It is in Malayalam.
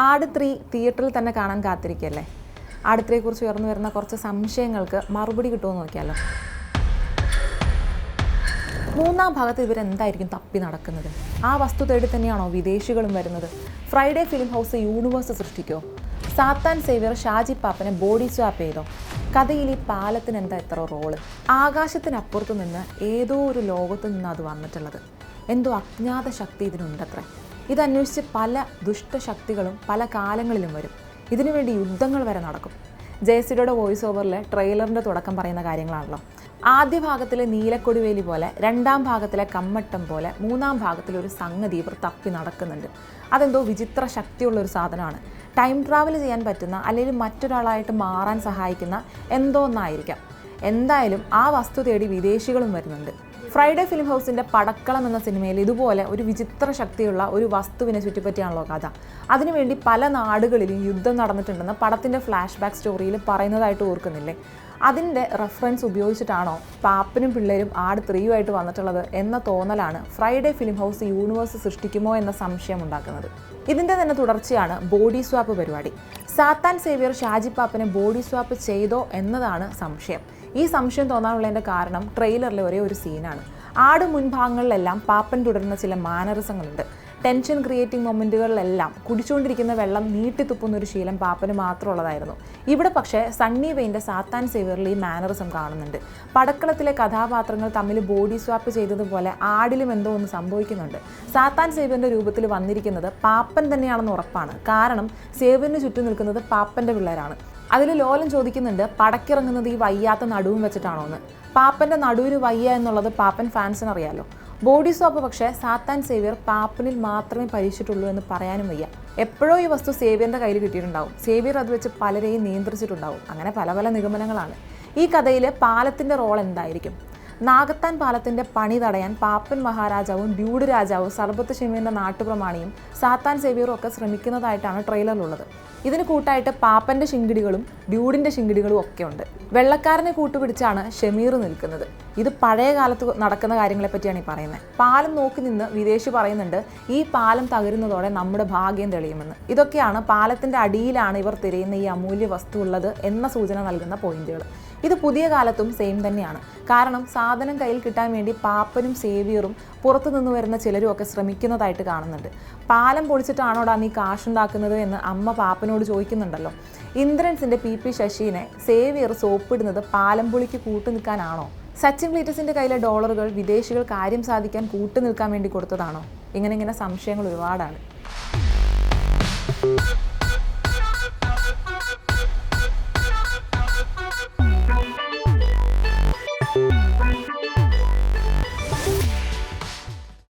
ആട് 3 തിയേറ്ററിൽ തന്നെ കാണാൻ കാത്തിരിക്കുകയല്ലേ? ആട് 3യെക്കുറിച്ച് ഉയർന്നു വരുന്ന കുറച്ച് സംശയങ്ങൾക്ക് മറുപടി കിട്ടുമോ നോക്കിയാലോ. മൂന്നാം ഭാഗത്ത് ഇവരെന്തായിരിക്കും തപ്പി നടക്കുന്നത്? ആ വസ്തു തേടി തന്നെയാണോ വിദേശികളും വരുന്നത്? ഫ്രൈഡേ ഫിലിം ഹൗസ് യൂണിവേഴ്സ് സൃഷ്ടിക്കോ? സാത്താൻ സേവ്യർ ഷാജി പാപ്പനെ ബോഡി സ്വാപ്പ് ചെയ്തോ? കഥയിൽ ഈ പാലത്തിന് എന്താ ഇത്ര റോള്? ആകാശത്തിനപ്പുറത്ത് നിന്ന് ഏതോ ഒരു ലോകത്ത് നിന്ന് അത് വന്നിട്ടുള്ളത്. എന്തോ അജ്ഞാത ശക്തി ഇതിനുണ്ടത്രേ. ഇതന്വേഷിച്ച് പല ദുഷ്ടശക്തികളും പല കാലങ്ങളിലും വരും. ഇതിനുവേണ്ടി യുദ്ധങ്ങൾ വരെ നടക്കും. ജയസിയുടെ വോയിസ് ഓവറിലെ ട്രെയിലറിൻ്റെ തുടക്കം പറയുന്ന കാര്യങ്ങളാണല്ലോ. ആദ്യ ഭാഗത്തിലെ നീലക്കൊടിവേലി പോലെ, രണ്ടാം ഭാഗത്തിലെ കമ്മട്ടം പോലെ, മൂന്നാം ഭാഗത്തിലൊരു സംഗതി ഇവർ തപ്പി നടക്കുന്നുണ്ട്. അതെന്തോ വിചിത്ര ശക്തിയുള്ളൊരു സാധനമാണ്. ടൈം ട്രാവൽ ചെയ്യാൻ പറ്റുന്ന, അല്ലെങ്കിൽ മറ്റൊരാളായിട്ട് മാറാൻ സഹായിക്കുന്ന എന്തോ ഒന്നായിരിക്കാം. എന്തായാലും ആ വസ്തു തേടി വിദേശികളും വരുന്നുണ്ട്. ഫ്രൈഡേ ഫിലിം ഹൗസിൻ്റെ പടക്കളം എന്ന സിനിമയിൽ ഇതുപോലെ ഒരു വിചിത്ര ശക്തിയുള്ള ഒരു വസ്തുവിനെ ചുറ്റിപ്പറ്റിയാണല്ലോ കഥ. അതിനുവേണ്ടി പല നാടുകളിലും യുദ്ധം നടന്നിട്ടുണ്ടെന്ന് പടത്തിൻ്റെ ഫ്ലാഷ് ബാക്ക് സ്റ്റോറിയിൽ പറയുന്നതായിട്ട് ഓർക്കുന്നില്ലേ? അതിൻ്റെ റെഫറൻസ് ഉപയോഗിച്ചിട്ടാണോ പാപ്പനും പിള്ളേരും ആട് 3 വന്നിട്ടുള്ളത് എന്ന തോന്നലാണ് ഫ്രൈഡേ ഫിലിം ഹൗസ് യൂണിവേഴ്സ് സൃഷ്ടിക്കുമോ എന്ന സംശയം ഉണ്ടാക്കുന്നത്. ഇതിൻ്റെ തന്നെ തുടർച്ചയാണ് ബോഡി സ്വാപ്പ് പരിപാടി. സാത്താൻ സേവ്യർ ഷാജി പാപ്പനെ ബോഡി സ്വാപ്പ് ചെയ്തോ എന്നതാണ് സംശയം. ഈ സംശയം തോന്നാനുള്ളതിൻ്റെ കാരണം ട്രെയിലറിലെ ഒരേ ഒരു സീനാണ്. ആട് മുൻഭാഗങ്ങളിലെല്ലാം പാപ്പൻ തുടരുന്ന ചില മാനറിസങ്ങളുണ്ട്. ടെൻഷൻ ക്രിയേറ്റിംഗ് മൊമെൻറ്റുകളിലെല്ലാം കുടിച്ചുകൊണ്ടിരിക്കുന്ന വെള്ളം നീട്ടിത്തുപ്പുന്നൊരു ശീലം പാപ്പന് മാത്രമുള്ളതായിരുന്നു. ഇവിടെ പക്ഷേ സണ്ണി വെയിൻ്റെ സാത്താൻ സേവ്യറിൽ ഈ മാനറിസം കാണുന്നുണ്ട്. പടക്കളത്തിലെ കഥാപാത്രങ്ങൾ തമ്മിൽ ബോഡി സ്വാപ്പ് ചെയ്തതുപോലെ ആടിലും എന്തോ ഒന്ന് സംഭവിക്കുന്നുണ്ട്. സാത്താൻ സേവ്യറിൻ്റെ രൂപത്തിൽ വന്നിരിക്കുന്നത് പാപ്പൻ തന്നെയാണെന്ന് ഉറപ്പാണ്. കാരണം സേവ്യറിന് ചുറ്റും നിൽക്കുന്നത് പാപ്പൻ്റെ പിള്ളേരാണ്. അതിൽ ലോലൻ ചോദിക്കുന്നുണ്ട്, പടക്കിറങ്ങുന്നത് ഈ വയ്യാത്ത നടുവും വെച്ചിട്ടാണോ എന്ന്. പാപ്പൻ്റെ നടുവിന് വയ്യ എന്നുള്ളത് പാപ്പൻ ഫാൻസിന് അറിയാലോ. ബോഡി സ്വാപ്പ് പക്ഷേ സാത്താൻ സേവ്യർ പാപ്പനിൽ മാത്രമേ പരീക്ഷിച്ചിട്ടുള്ളൂ എന്ന് പറയാനും വയ്യ. എപ്പോഴോ ഈ വസ്തു സേവ്യറിൻ്റെ കയ്യിൽ കിട്ടിയിട്ടുണ്ടാവും. സേവ്യർ അത് വെച്ച് പലരെയും നിയന്ത്രിച്ചിട്ടുണ്ടാവും. അങ്ങനെ പല പല നിഗമനങ്ങളാണ്. ഈ കഥയിൽ പാലത്തിൻ്റെ റോൾ എന്തായിരിക്കും? നാഗത്താൻ പാലത്തിൻ്റെ പണി തടയാൻ പാപ്പൻ മഹാരാജാവും ഡ്യൂഡ് രാജാവും സർബത്ത് ഷിമിൻ്റെ നാട്ടുപ്രമാണിയും സാത്താൻ സേവ്യറും ഒക്കെ ശ്രമിക്കുന്നതായിട്ടാണ് ട്രെയിലറിലുള്ളത്. ഇതിന് കൂട്ടായിട്ട് പാപ്പൻ്റെ ശിങ്കിടികളും ഡ്യൂഡിൻ്റെ ശിങ്കിടികളും ഒക്കെ ഉണ്ട്. വെള്ളക്കാരനെ കൂട്ടുപിടിച്ചാണ് ഷമീർ നിൽക്കുന്നത്. ഇത് പഴയ കാലത്ത് നടക്കുന്ന കാര്യങ്ങളെ പറ്റിയാണ് ഈ പറയുന്നത്. പാലം നോക്കി നിന്ന് വിദേശി പറയുന്നുണ്ട്, ഈ പാലം തകരുന്നതോടെ നമ്മുടെ ഭാഗ്യം തെളിയുമെന്ന്. ഇതൊക്കെയാണ് പാലത്തിൻ്റെ അടിയിലാണ് ഇവർ തിരയുന്ന ഈ അമൂല്യ വസ്തു ഉള്ളത് എന്ന സൂചന നൽകുന്ന പോയിന്റുകൾ. ഇത് പുതിയ കാലത്തും സെയിം തന്നെയാണ്. കാരണം സാധനം കയ്യിൽ കിട്ടാൻ വേണ്ടി പാപ്പനും സേവ്യറും പുറത്തു നിന്ന് വരുന്ന ചിലരും ഒക്കെ ശ്രമിക്കുന്നതായിട്ട് കാണുന്നുണ്ട്. പാലം പൊളിച്ചിട്ടാണോടാ നീ കാശുണ്ടാക്കുന്നത് എന്ന് അമ്മ പാപ്പനോട് ചോദിക്കുന്നുണ്ടല്ലോ. ഇന്ദ്രൻസിൻ്റെ PP ശശിനെ സേവ്യർ സോപ്പിടുന്നത് പാലം പൊളിക്ക് കൂട്ടുനിൽക്കാനാണോ? സച്ചിൻ ക്ലീറ്റസിൻ്റെ കയ്യിലെ ഡോളറുകൾ വിദേശികൾ കാര്യം സാധിക്കാൻ കൂട്ടുനിൽക്കാൻ വേണ്ടി കൊടുത്തതാണോ? ഇങ്ങനെ സംശയങ്ങൾ ഒരുപാടാണ്.